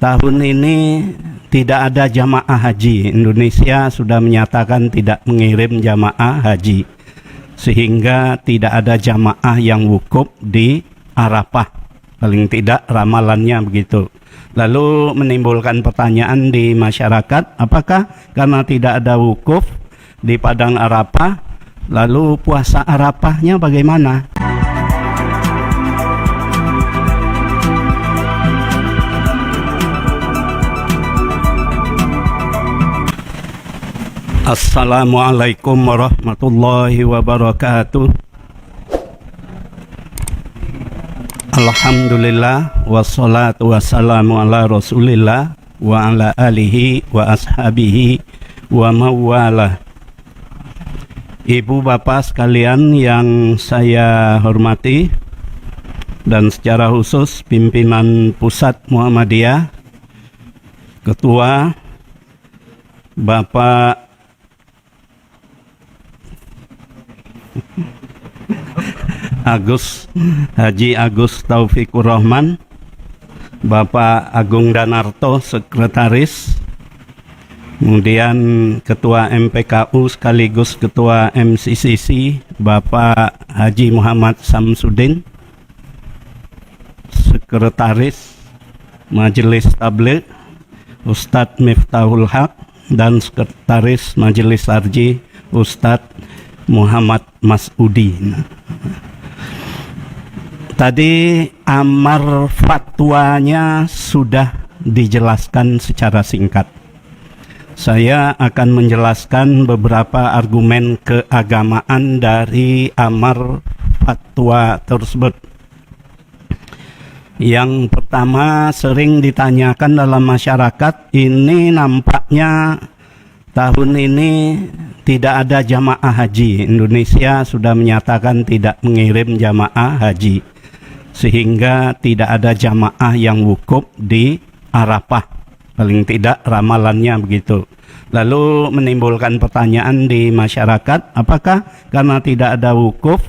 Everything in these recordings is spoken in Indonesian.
Tahun ini tidak ada jamaah haji. Indonesia sudah menyatakan tidak mengirim jamaah haji, sehingga tidak ada jamaah yang wukuf di Arafah. Paling tidak ramalannya begitu. Lalu menimbulkan pertanyaan di masyarakat, apakah karena tidak ada wukuf di Padang Arafah, lalu puasa Arafahnya bagaimana? Assalamualaikum warahmatullahi wabarakatuh. Alhamdulillah, wassalatu wassalamu ala rasulillah wa ala alihi wa ashabihi wa mawalah. Ibu bapak sekalian yang saya hormati, dan secara khusus pimpinan Pusat Muhammadiyah, Ketua Bapak Haji Agus Taufikur Rahman, Bapak Agung Danarto Sekretaris, kemudian Ketua MPKU sekaligus Ketua MCCC Bapak Haji Muhammad Samsudin, Sekretaris Majelis Tabligh Ustadz Miftahul Haq, dan Sekretaris Majelis Arji Ustadz Muhammad Mas'udi. Tadi amar fatwanya sudah dijelaskan secara singkat. Saya akan menjelaskan beberapa argumen keagamaan dari amar fatwa tersebut. Yang pertama, sering ditanyakan dalam masyarakat, ini nampaknya tahun ini tidak ada jamaah haji. Indonesia sudah menyatakan tidak mengirim jamaah haji, sehingga tidak ada jamaah yang wukuf di Arafah. Paling tidak ramalannya begitu. Lalu menimbulkan pertanyaan di masyarakat, apakah karena tidak ada wukuf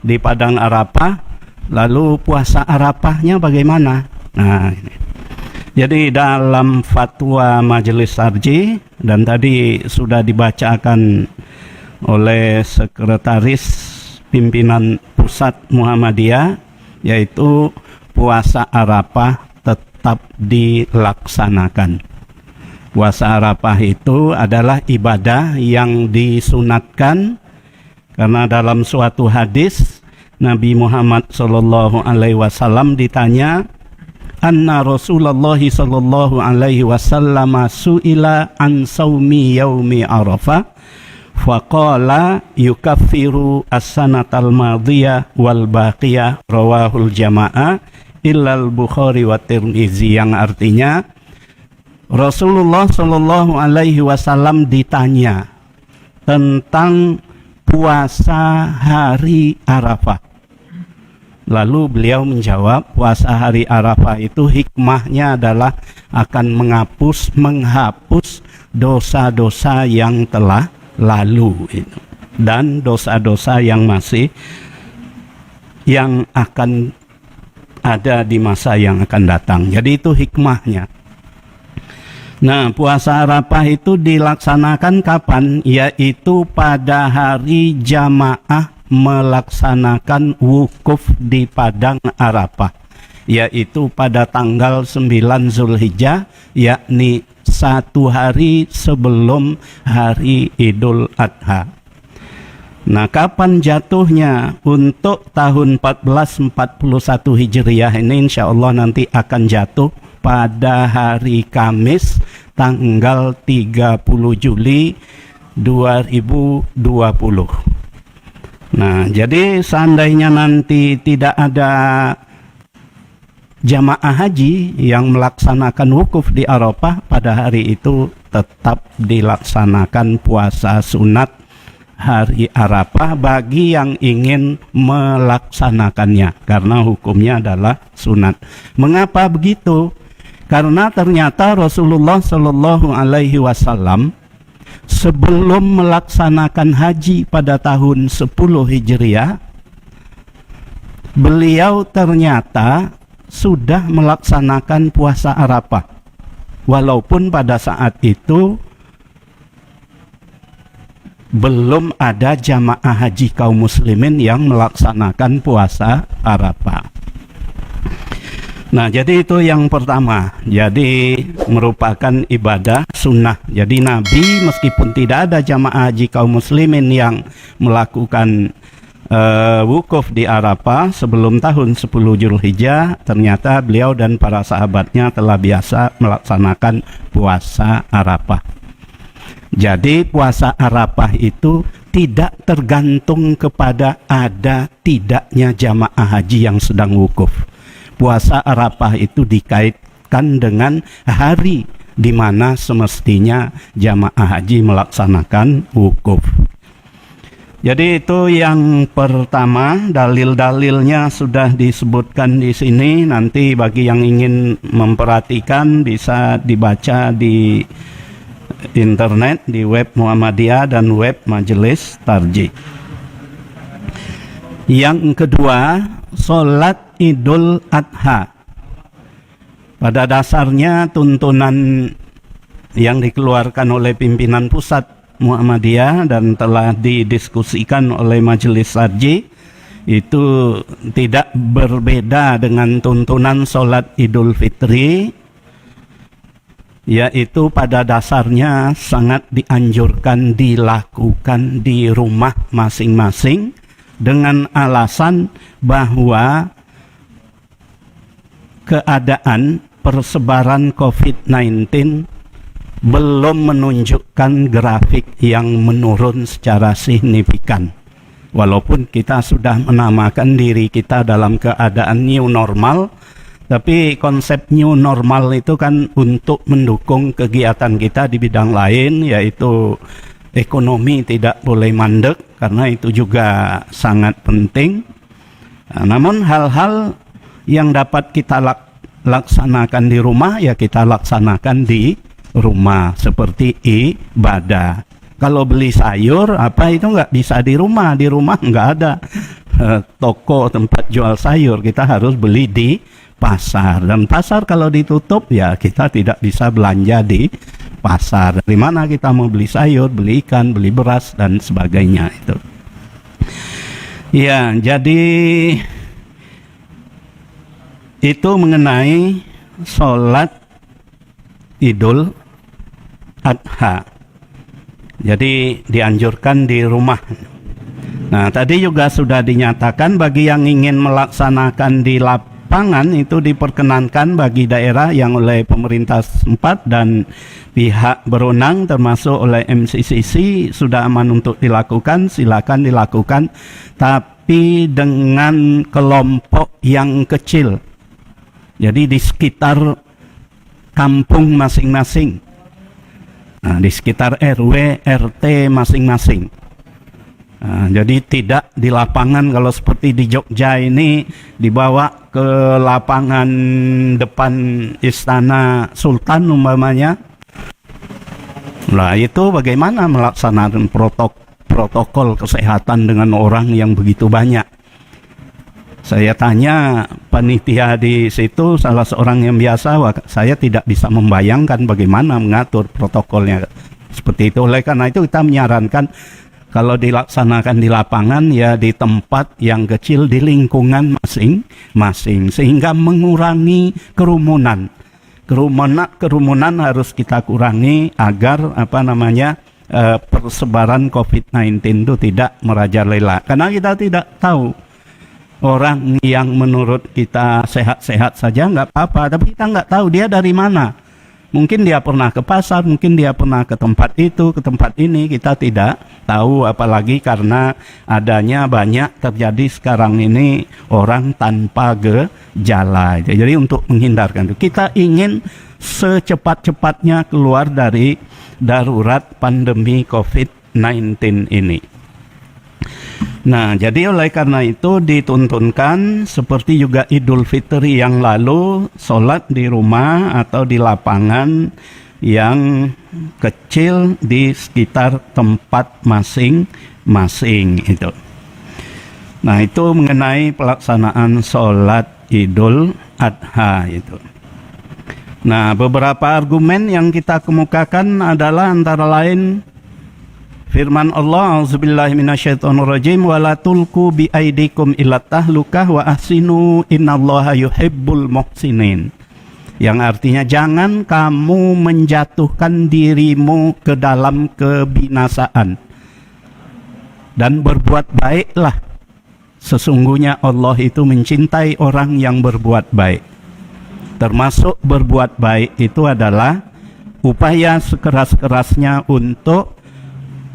di Padang Arafah, lalu puasa Arafahnya bagaimana? Nah, ini. Jadi dalam fatwa Majelis Arji, dan tadi sudah dibacakan oleh Sekretaris Pimpinan Pusat Muhammadiyah, yaitu puasa Arafah tetap dilaksanakan. Puasa Arafah itu adalah ibadah yang disunatkan, karena dalam suatu hadis Nabi Muhammad SAW ditanya, anna Rasulullah sallallahu alaihi wasallam su'ila an saumi yaumi Arafah faqala yukaffiru as-sanatal madiyah wal baqiyah, rawahul jamaah illal Bukhari wa Tirmizi, yang artinya Rasulullah sallallahu alaihi wasallam ditanya tentang puasa hari Arafah. Lalu beliau menjawab, puasa hari Arafah itu hikmahnya adalah akan menghapus dosa-dosa yang telah lalu dan dosa-dosa yang akan ada di masa yang akan datang. Jadi itu hikmahnya. Nah, puasa Arafah itu dilaksanakan kapan? Yaitu pada hari jamaah melaksanakan wukuf di Padang Arafah, yaitu pada tanggal 9 Zulhijjah, yakni satu hari sebelum hari Idul Adha. Nah, kapan jatuhnya? Untuk tahun 1441 Hijriah ini insya Allah nanti akan jatuh pada hari Kamis tanggal 30 Juli 2020. Nah, jadi seandainya nanti tidak ada jamaah haji yang melaksanakan wukuf di Arafah, pada hari itu tetap dilaksanakan puasa sunat hari Arafah bagi yang ingin melaksanakannya, karena hukumnya adalah sunat. Mengapa begitu? Karena ternyata Rasulullah Shallallahu Alaihi Wasallam sebelum melaksanakan haji pada tahun 10 Hijriah, beliau ternyata sudah melaksanakan puasa Arafah. walaupun pada saat itu belum ada jamaah haji kaum muslimin yang melaksanakan puasa Arafah. Nah, jadi itu yang pertama. Jadi merupakan ibadah sunnah. Jadi Nabi meskipun tidak ada jamaah haji kaum muslimin yang melakukan wukuf di Arafah sebelum tahun 10 Zulhijjah, ternyata beliau dan para sahabatnya telah biasa melaksanakan puasa Arafah. Jadi puasa Arafah itu tidak tergantung kepada ada tidaknya jamaah haji yang sedang wukuf. Puasa Arafah itu dikaitkan dengan hari di mana semestinya jamaah haji melaksanakan wukuf. Jadi itu yang pertama, dalil-dalilnya sudah disebutkan di sini. Nanti bagi yang ingin memperhatikan bisa dibaca di internet, di web Muhammadiyah dan web Majelis Tarjih. Yang kedua, sholat Idul Adha. Pada dasarnya tuntunan yang dikeluarkan oleh pimpinan pusat Muhammadiyah dan telah didiskusikan oleh Majelis Tarjih itu tidak berbeda dengan tuntunan sholat Idul Fitri, yaitu pada dasarnya sangat dianjurkan dilakukan di rumah masing-masing dengan alasan bahwa keadaan persebaran COVID-19 belum menunjukkan grafik yang menurun secara signifikan. Walaupun kita sudah menamakan diri kita dalam keadaan new normal, tapi konsep new normal itu kan untuk mendukung kegiatan kita di bidang lain, yaitu ekonomi tidak boleh mandek, karena itu juga sangat penting. Nah, namun hal-hal yang dapat kita laksanakan di rumah, ya kita laksanakan di rumah, seperti ibadah. Kalau beli sayur, apa itu nggak bisa di rumah nggak ada toko tempat jual sayur, kita harus beli di pasar. Dan pasar kalau ditutup, ya kita tidak bisa belanja di pasar. Dari mana kita mau beli sayur, beli ikan, beli beras, dan sebagainya itu. Ya, jadi itu mengenai sholat Idul Adha. Jadi dianjurkan di rumah. Nah, tadi juga sudah dinyatakan bagi yang ingin melaksanakan di lapangan itu diperkenankan bagi daerah yang oleh pemerintah setempat dan pihak berwenang termasuk oleh MCCC sudah aman untuk dilakukan, silakan dilakukan, tapi dengan kelompok yang kecil. Jadi di sekitar kampung masing-masing, nah, di sekitar RW, RT masing-masing. Nah, jadi tidak di lapangan. Kalau seperti di Jogja ini dibawa ke lapangan depan Istana Sultan umpamanya. Nah, itu bagaimana melaksanakan protokol kesehatan dengan orang yang begitu banyak? Saya tanya panitia di situ, salah seorang yang biasa, saya tidak bisa membayangkan bagaimana mengatur protokolnya seperti itu. Oleh karena itu kita menyarankan kalau dilaksanakan di lapangan, ya di tempat yang kecil, di lingkungan masing-masing, sehingga mengurangi kerumunan. Kerumunan harus kita kurangi agar persebaran COVID-19 itu tidak merajalela. Karena kita tidak tahu, orang yang menurut kita sehat-sehat saja nggak apa-apa, tapi kita nggak tahu dia dari mana. Mungkin dia pernah ke pasar, mungkin dia pernah ke tempat itu, ke tempat ini, kita tidak tahu. Apalagi karena adanya banyak terjadi sekarang ini orang tanpa gejala. Jadi untuk menghindarkan itu, kita ingin secepat-cepatnya keluar dari darurat pandemi COVID-19 ini. Nah, jadi oleh karena itu dituntunkan seperti juga Idul Fitri yang lalu, sholat di rumah atau di lapangan yang kecil di sekitar tempat masing-masing itu. Nah, itu mengenai pelaksanaan sholat Idul Adha itu. Nah, beberapa argumen yang kita kemukakan adalah antara lain firman Allah, auzubillahi minasyaitonirrajim, wala tulqu biaidikum ila tahlukah wa ahsinu innallaha yuhibbul muhsinin. Yang artinya jangan kamu menjatuhkan dirimu ke dalam kebinasaan dan berbuat baiklah. Sesungguhnya Allah itu mencintai orang yang berbuat baik. Termasuk berbuat baik itu adalah upaya sekeras-kerasnya untuk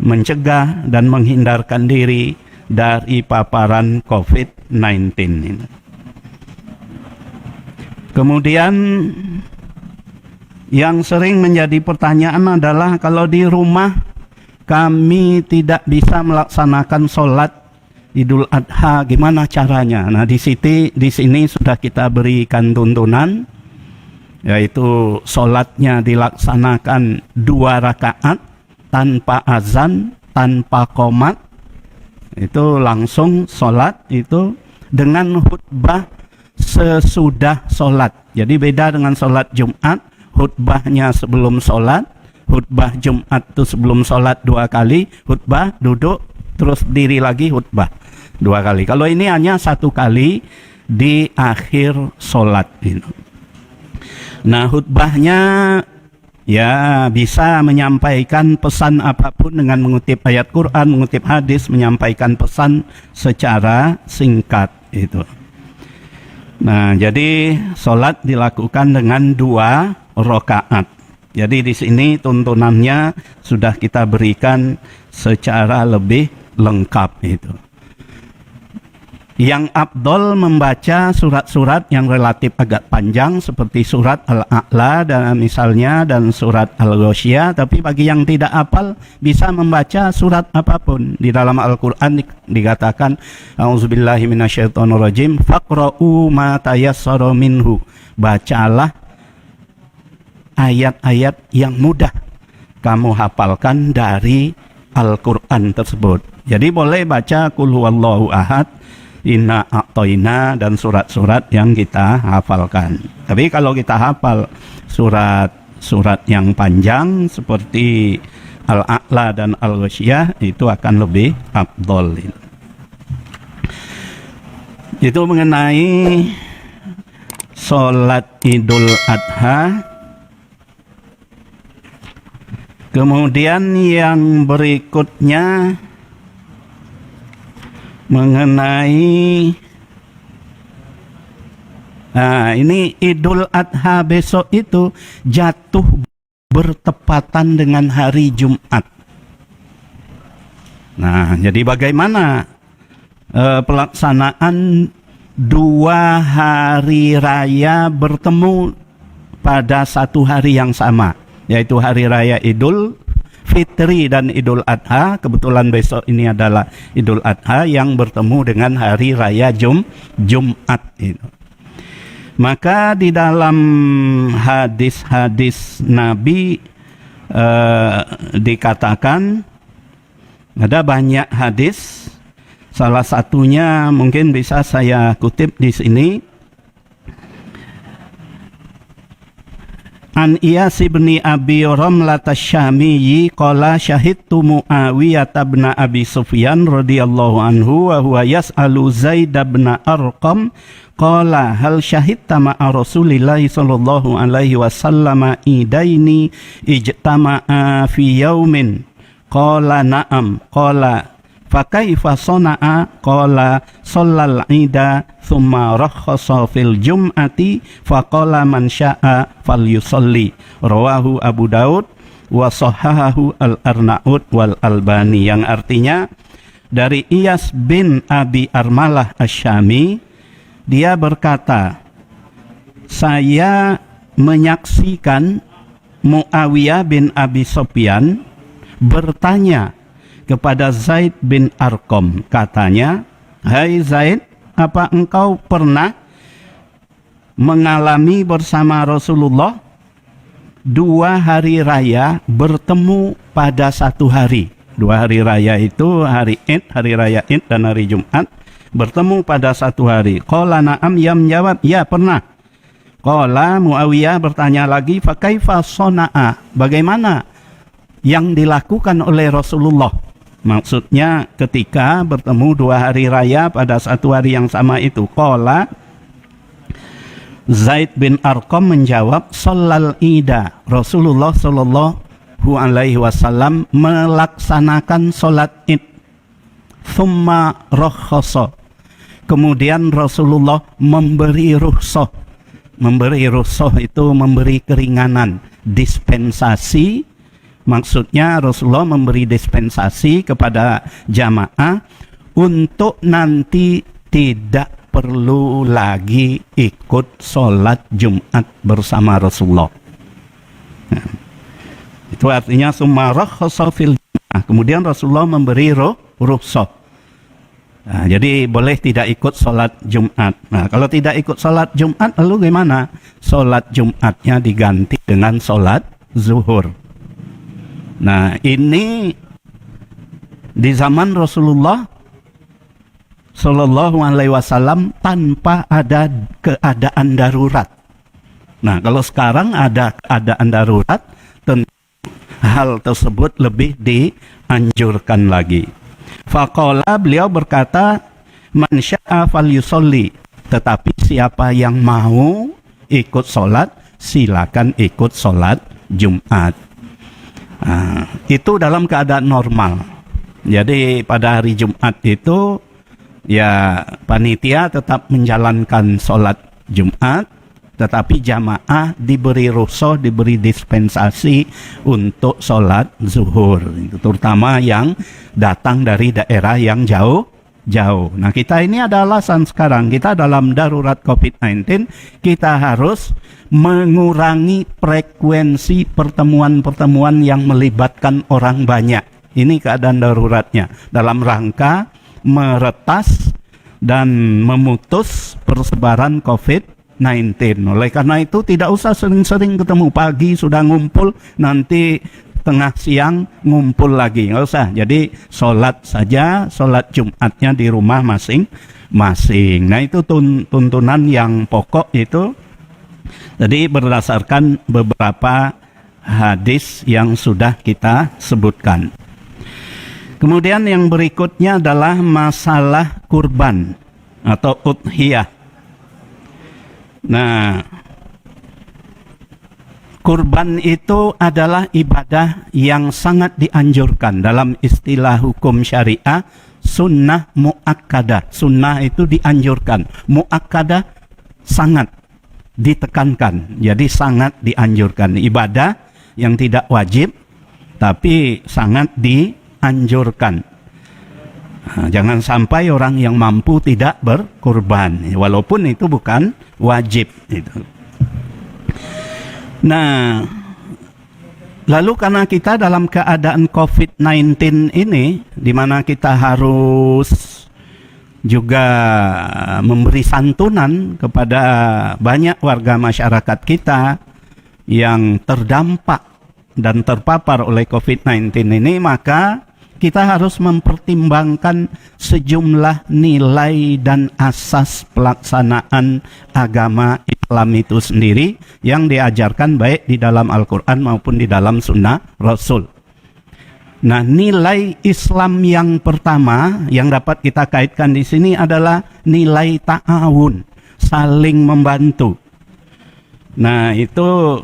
mencegah dan menghindarkan diri dari paparan COVID-19 ini. Kemudian yang sering menjadi pertanyaan adalah kalau di rumah kami tidak bisa melaksanakan sholat Idul Adha, gimana caranya? Nah, di sini sudah kita berikan tuntunan, yaitu sholatnya dilaksanakan 2 rakaat tanpa azan, tanpa qomat. Itu langsung sholat itu dengan khutbah sesudah sholat. Jadi beda dengan sholat Jumat, khutbahnya sebelum sholat. Khutbah Jumat itu sebelum sholat 2 kali, khutbah, duduk, terus diri lagi, khutbah 2 kali. Kalau ini hanya 1 kali di akhir sholat itu. Nah, khutbahnya ya bisa menyampaikan pesan apapun dengan mengutip ayat Quran, mengutip hadis, menyampaikan pesan secara singkat itu. Nah, jadi sholat dilakukan dengan 2 rakaat. Jadi di sini tuntunannya sudah kita berikan secara lebih lengkap itu. Yang afdol membaca surat-surat yang relatif agak panjang seperti surat Al-A'la dan misalnya dan surat Al-Ghasyiyah, tapi bagi yang tidak hafal bisa membaca surat apapun. Di dalam Al-Qur'an dikatakan auzubillahi minasyaitonirrajim faqra'u ma tayassara minhu. Bacalah ayat-ayat yang mudah kamu hafalkan dari Al-Qur'an tersebut. Jadi boleh baca qul huwallahu ahad, inna a'toina dan surat-surat yang kita hafalkan. Tapi kalau kita hafal surat-surat yang panjang seperti Al-A'la dan Al-Ghasyiyah itu akan lebih afdol. Itu mengenai sholat Idul Adha. Kemudian yang berikutnya mengenai ini Idul Adha besok itu jatuh bertepatan dengan hari Jumat. Nah, jadi bagaimana pelaksanaan 2 hari raya bertemu pada 1 hari yang sama, yaitu hari raya Idul Fitri dan Idul Adha. Kebetulan besok ini adalah Idul Adha yang bertemu dengan hari raya Jumat itu. Maka di dalam hadis-hadis Nabi dikatakan ada banyak hadis. Salah satunya mungkin bisa saya kutip di sini. An Iyas bin Abi Ramlah Asy-Syamiyyi qala syahidtu Muawiyah bin Abi Sufyan radhiyallahu anhu wa huwa yas'alu Zaid bin Arqam qala hal syahidta ma'a Rasulillah sallallahu alaihi wasallam idaini ijtama'a fi yaumin qala na'am qala fakaifa sana'a qala shallal ida thumma rakhasa fil jum'ati faqala man sya'a falyusalli. Rawahu Abu Daud wa sahahahu Al-Arnaud wal Albani. Yang artinya dari Iyas bin Abi Armalah Asy-Syami, dia berkata, saya menyaksikan Muawiyah bin Abi Sufyan bertanya kepada Zaid bin Arqam. Katanya, hai Zaid, apa engkau pernah mengalami bersama Rasulullah 2 hari raya bertemu pada 1 hari? 2 hari raya itu hari Id, hari raya Id dan hari Jumat bertemu pada 1 hari. Qala na'am, ia menjawab, ya pernah. Qala Muawiyah bertanya lagi, fa kaifa sona'a? Bagaimana yang dilakukan oleh Rasulullah? Maksudnya ketika bertemu 2 hari raya pada satu hari yang sama itu. Qala Zaid bin Arqam menjawab, Sholal ida. Rasulullah sallallahu alaihi wasallam melaksanakan salat Id. Thumma rakhasa. Kemudian Rasulullah memberi rukhsah. Memberi rukhsah itu memberi keringanan, dispensasi. Maksudnya Rasulullah memberi dispensasi kepada jamaah untuk nanti tidak perlu lagi ikut sholat Jumat bersama Rasulullah. Nah, itu artinya summa rakhasa fil jum'ah. Kemudian Rasulullah memberi rukhsah. Nah, jadi boleh tidak ikut sholat Jumat. Nah, kalau tidak ikut sholat Jumat, lalu gimana? Sholat Jumatnya diganti dengan sholat zuhur. Nah, ini di zaman Rasulullah Sallallahu Alaihi Wasallam tanpa ada keadaan darurat. Nah, kalau sekarang ada keadaan darurat, tentu hal tersebut lebih dianjurkan lagi. Faqala, beliau berkata, man sya'a falyusolli. Tetapi siapa yang mau ikut sholat, silakan ikut sholat Jumat. Nah, itu dalam keadaan normal. Jadi pada hari Jumat itu ya panitia tetap menjalankan sholat Jumat, tetapi jamaah diberi rukhsah, diberi dispensasi untuk sholat zuhur, terutama yang datang dari daerah yang jauh. Nah, kita ini ada alasan sekarang, kita dalam darurat COVID-19, kita harus mengurangi frekuensi pertemuan-pertemuan yang melibatkan orang banyak. Ini keadaan daruratnya dalam rangka meretas dan memutus persebaran COVID-19. Oleh karena itu tidak usah sering-sering ketemu, pagi sudah ngumpul, nanti tengah siang ngumpul lagi, nggak usah. Jadi sholat saja, sholat Jumatnya di rumah masing-masing. Nah, itu tuntunan yang pokok itu. Jadi berdasarkan beberapa hadis yang sudah kita sebutkan. Kemudian yang berikutnya adalah masalah kurban atau udhiyah. Nah, kurban itu adalah ibadah yang sangat dianjurkan dalam istilah hukum syariah, sunnah muakkadah. Sunnah itu dianjurkan, muakkadah sangat ditekankan. Jadi sangat dianjurkan, ibadah yang tidak wajib tapi sangat dianjurkan. Nah, jangan sampai orang yang mampu tidak berkurban, walaupun itu bukan wajib. Itu. Nah, lalu karena kita dalam keadaan COVID-19 ini, di mana kita harus juga memberi santunan kepada banyak warga masyarakat kita yang terdampak dan terpapar oleh COVID-19 ini, maka kita harus mempertimbangkan sejumlah nilai dan asas pelaksanaan agama Islam itu sendiri yang diajarkan baik di dalam Al-Quran maupun di dalam Sunnah Rasul. Nah, nilai Islam yang pertama yang dapat kita kaitkan di sini adalah nilai ta'awun, saling membantu. Nah, itu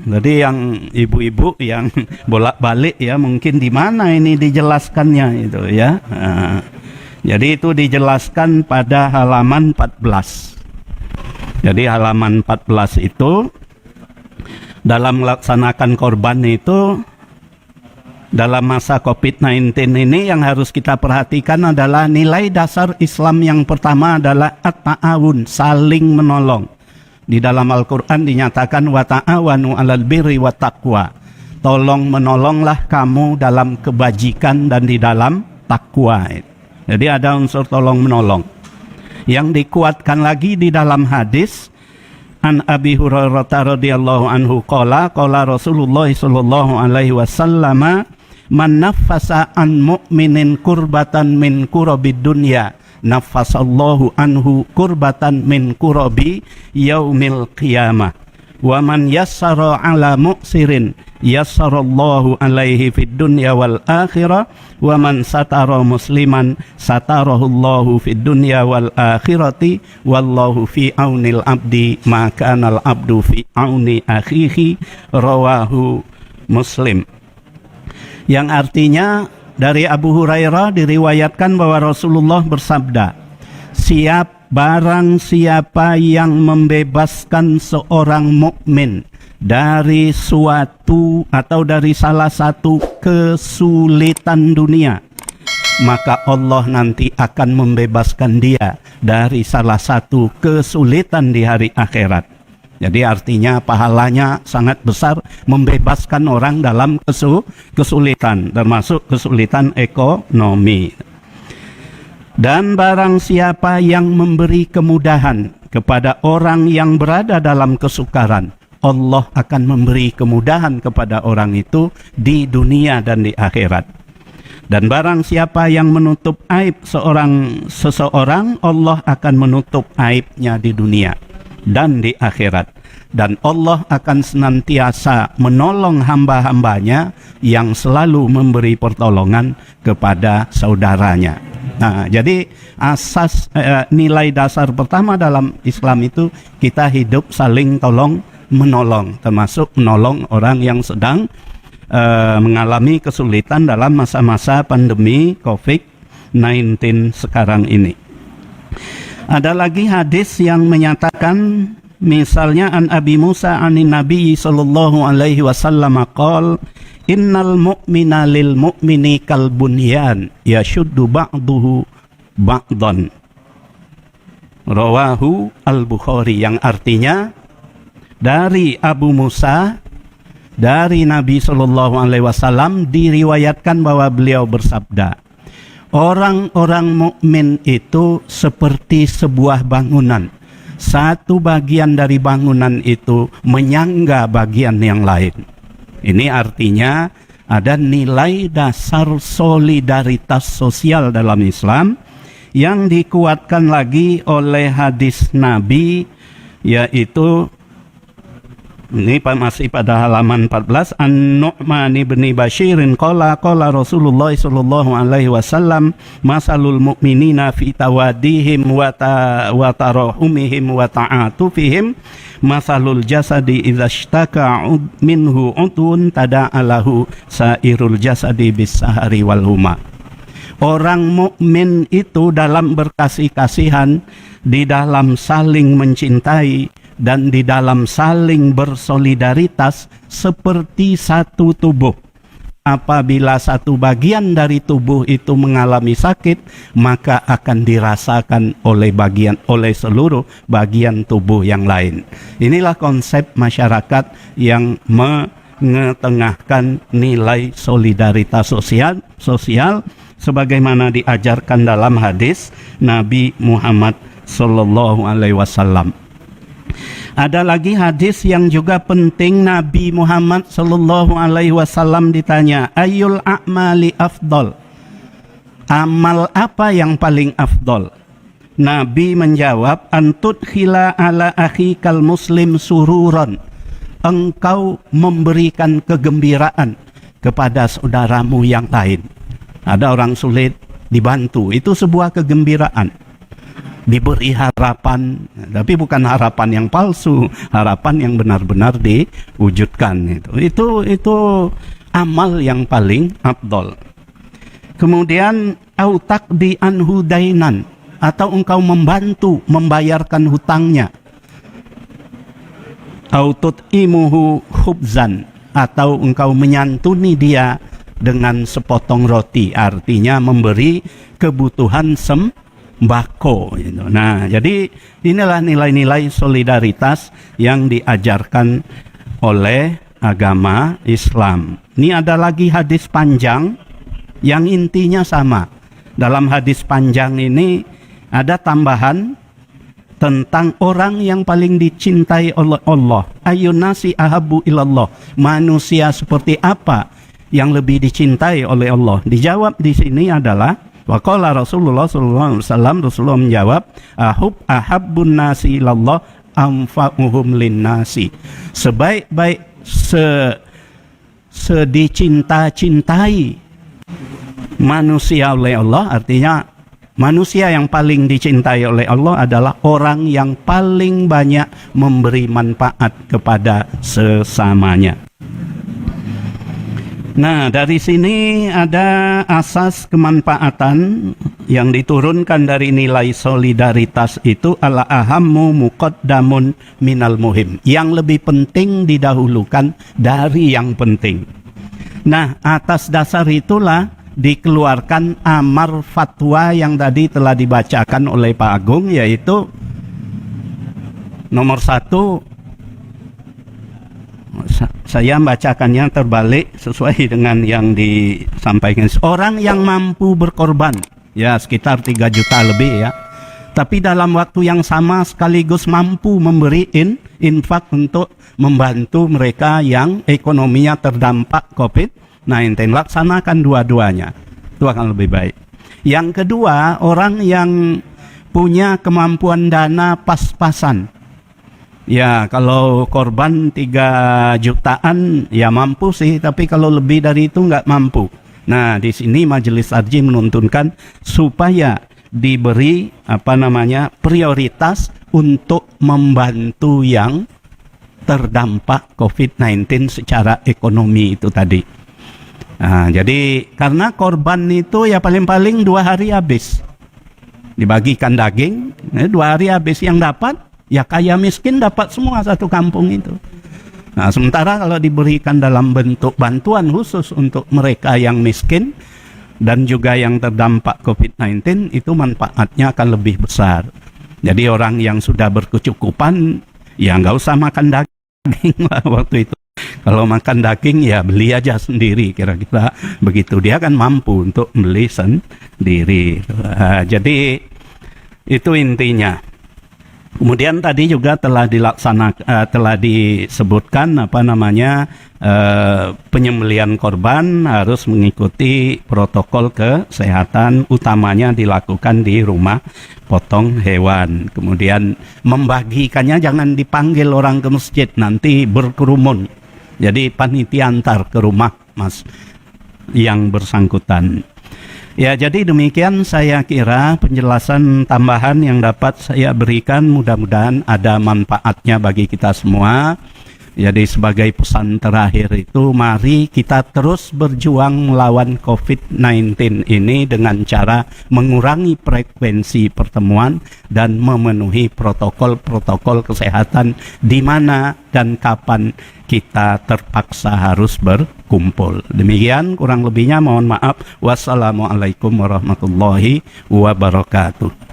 jadi yang ibu-ibu yang bolak-balik ya, mungkin di mana ini dijelaskannya itu ya. Nah, jadi itu dijelaskan pada halaman 14. Jadi halaman 14 itu dalam melaksanakan korban itu dalam masa COVID-19 ini yang harus kita perhatikan adalah nilai dasar Islam yang pertama adalah at-ta'awun, saling menolong. Di dalam Al-Quran dinyatakan wa ta'awanu 'alal birri wa taqwa. Tolong menolonglah kamu dalam kebajikan dan di dalam takwa. Jadi ada unsur tolong menolong. Yang dikuatkan lagi di dalam hadis An Abi Hurairah radhiyallahu anhu qala Rasulullah sallallahu alaihi wasallam man naffasa an mu'minin kurbatan min kurabid dunya nafasallahu anhu kurbatan min kurabi yaumil qiyamah. Wa man yassara ala mu'sirin yassarallahu alaihi fid dunya wal akhirah wa man satara musliman satarahullahu fid dunya wal akhirati wallahu fi aunil abdi ma kanal abdu fi auni akhihi, rawahu Muslim. Yang artinya dari Abu Hurairah diriwayatkan bahwa Rasulullah bersabda, barang siapa yang membebaskan seorang mukmin dari suatu atau dari salah satu kesulitan dunia, maka Allah nanti akan membebaskan dia dari salah satu kesulitan di hari akhirat. Jadi artinya pahalanya sangat besar membebaskan orang dalam kesulitan, termasuk kesulitan ekonomi. Dan barang siapa yang memberi kemudahan kepada orang yang berada dalam kesukaran, Allah akan memberi kemudahan kepada orang itu di dunia dan di akhirat. Dan barang siapa yang menutup aib seseorang, Allah akan menutup aibnya di dunia dan di akhirat. Dan Allah akan senantiasa menolong hamba-hambanya yang selalu memberi pertolongan kepada saudaranya. Nah, jadi asas nilai dasar pertama dalam Islam itu kita hidup saling tolong menolong, termasuk menolong orang yang sedang mengalami kesulitan dalam masa-masa pandemi COVID-19 sekarang ini. Ada lagi hadis yang menyatakan, misalnya an Abi Musa anin Nabi sallallahu alaihi wasallam qol, innal mu'mina lil mu'mini kal bunyan yashuddu ba'duhu ba'dan, rawahu al-Bukhari. Yang artinya dari Abu Musa, dari Nabi sallallahu alaihi wasallam diriwayatkan bahwa beliau bersabda, orang-orang mukmin itu seperti sebuah bangunan. Satu bagian dari bangunan itu menyangga bagian yang lain. Ini artinya ada nilai dasar solidaritas sosial dalam Islam yang dikuatkan lagi oleh hadis Nabi, yaitu ini masih pada halaman 14, An-Nu'man bin Bashirin qala Rasulullah sallallahu alaihi wasallam, masalul mu'minina fi tawadihim wa tarahumihim wa ta'atufihim masalul jasadi idza ishtaka minhu udun tada'alahu sairul jasadi bis-sahari wal huma. Orang mukmin itu dalam berkasih-kasihan, di dalam saling mencintai, dan di dalam saling bersolidaritas seperti satu tubuh. Apabila satu bagian dari tubuh itu mengalami sakit, maka akan dirasakan oleh seluruh bagian tubuh yang lain. Inilah konsep masyarakat yang mengetengahkan nilai solidaritas sosial sebagaimana diajarkan dalam hadis Nabi Muhammad sallallahu alaihi wasallam. Ada lagi hadis yang juga penting. Nabi Muhammad sallallahu alaihi wasallam ditanya, ayyul a'mali afdal? Amal apa yang paling afdal? Nabi menjawab, antudkhila ala akhikal muslim sururan. Engkau memberikan kegembiraan kepada saudaramu yang lain. Ada orang sulit, dibantu, itu sebuah kegembiraan. Diberi harapan, tapi bukan harapan yang palsu, harapan yang benar-benar diwujudkan. Itu amal yang paling afdal. Kemudian autak di anhu dainan, atau engkau membantu membayarkan hutangnya. Autut imuhu khubzan, atau engkau menyantuni dia dengan sepotong roti, artinya memberi kebutuhan sembako. Nah, jadi inilah nilai-nilai solidaritas yang diajarkan oleh agama Islam. Ini ada lagi hadis panjang yang intinya sama. Dalam hadis panjang ini ada tambahan tentang orang yang paling dicintai oleh Allah. Ayyunasi ahabbu ilallah. Manusia seperti apa yang lebih dicintai oleh Allah? Dijawab di sini adalah Waqala Rasulullah sallallahu alaihi wasallam, Rasulullah menjawab, ahabbun nasi ilallah anfa'uhum linnasi. Sebaik-baik sedicinta-cintai manusia oleh Allah, artinya manusia yang paling dicintai oleh Allah adalah orang yang paling banyak memberi manfaat kepada sesamanya. Nah, dari sini ada asas kemanfaatan yang diturunkan dari nilai solidaritas itu, ala ahammu muqaddamun minal muhim. Yang lebih penting didahulukan dari yang penting. Nah, atas dasar itulah dikeluarkan amar fatwa yang tadi telah dibacakan oleh Pak Agung, yaitu nomor 1, saya membacakannya terbalik sesuai dengan yang disampaikan. Orang yang mampu berkorban, ya sekitar 3 juta lebih ya, tapi dalam waktu yang sama sekaligus mampu memberi infak untuk membantu mereka yang ekonominya terdampak COVID-19, laksanakan dua-duanya, itu akan lebih baik. Yang kedua, orang yang punya kemampuan dana pas-pasan. Ya, kalau korban 3 jutaan ya mampu sih, tapi kalau lebih dari itu nggak mampu. Nah, di sini Majelis Tarjih menuntunkan supaya diberi prioritas untuk membantu yang terdampak COVID-19 secara ekonomi itu tadi. Nah, jadi karena korban itu ya paling-paling 2 hari habis. Dibagikan daging, 2 hari habis, yang dapat ya kaya miskin dapat semua satu kampung itu. Nah, sementara kalau diberikan dalam bentuk bantuan khusus untuk mereka yang miskin dan juga yang terdampak COVID-19, itu manfaatnya akan lebih besar. Jadi orang yang sudah berkecukupan ya nggak usah makan daging lah waktu itu. Kalau makan daging ya beli aja sendiri, kira-kira begitu. Dia kan mampu untuk beli sendiri. Jadi itu intinya. Kemudian tadi juga telah disebutkan penyembelihan korban harus mengikuti protokol kesehatan, utamanya dilakukan di rumah potong hewan. Kemudian membagikannya jangan dipanggil orang ke masjid, nanti berkerumun. Jadi panitia antar ke rumah mas yang bersangkutan. Ya, jadi demikian saya kira penjelasan tambahan yang dapat saya berikan, mudah-mudahan ada manfaatnya bagi kita semua. Jadi sebagai pesan terakhir itu, mari kita terus berjuang melawan COVID-19 ini dengan cara mengurangi frekuensi pertemuan dan memenuhi protokol-protokol kesehatan di mana dan kapan kita terpaksa harus berkumpul. Demikian kurang lebihnya, mohon maaf. Wassalamualaikum warahmatullahi wabarakatuh.